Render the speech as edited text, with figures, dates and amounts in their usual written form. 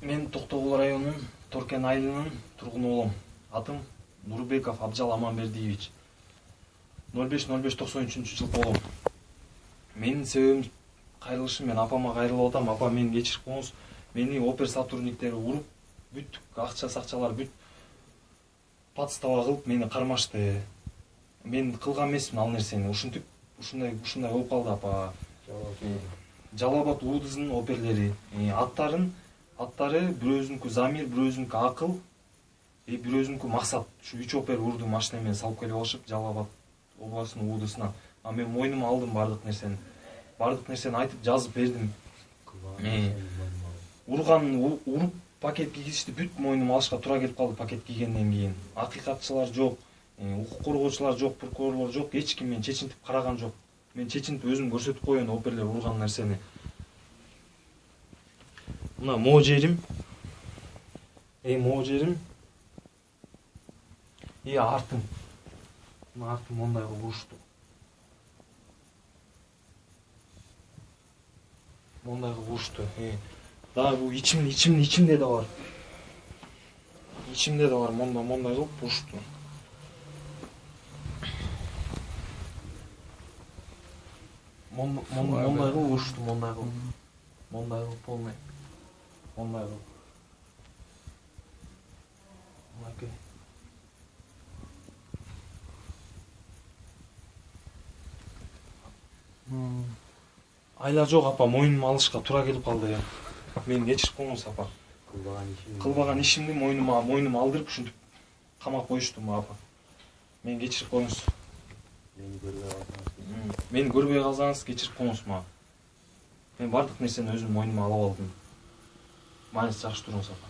Мен Токтогул районунун Торкен айылынын тургуну болом. Атым Нурбеков Абжал Аманбердиевич. 05.05.93 жыл болом. Менин себебим кайрылышым, мен апама кайрылып атам. Апа, мени кечирип коюңуз. Мени опер сотрудниктери уруп, бүт акчалар бүт подстава кылып мени кармашты. Мен кылган эмесмин ал нерсени. Ушинтип ушундай болуп калды, апа. Жалал-Абад УДСынын оперлери. Аттары бирөөзүнүкү Замир, бирөөзүнүкү Акыл, бирөөзүнүкү Максат. Ушу 3 опер урду, машина менен салып келип алышып Жалал-Абад областынын УДСына. Мен мойнума алдым бардык нерсени. Бардык нерсени айтып жазып бердим. Уруп пакет кийгизишти, бүт мойнума алышка туура келип калды пакет кийгенден кийин. Акыйкатчылар жок, укук коргоочулар жок, прокурорлор жок, эч ким мени чечинтип караган жок. Мен чечинтип өзүм көрсөтүп коеюн оперлер урган нерсени. Мына могу жерим, артым. Мына артым мондай кылып урушту. Дагы бул ичимде да бар. Мондай кылып урушту. Мондай кылып урушту, мондай кылып полный. Мондай кылып. Мынакей. Айла жок, апа, мойнума алышка туура келип калды. Мени кечирип коюңуз, апа. Кылбаган ишимди мойнума алдырып, ушинтип камап коюшту, апа. Мени кечирип коюңуз. Мени көрбөй калсаңыз кечирип коюңуз мага. Мен бардык нерсени өзүм мойнума алып алдым. Майыңыз жакшы туруңуз, апа.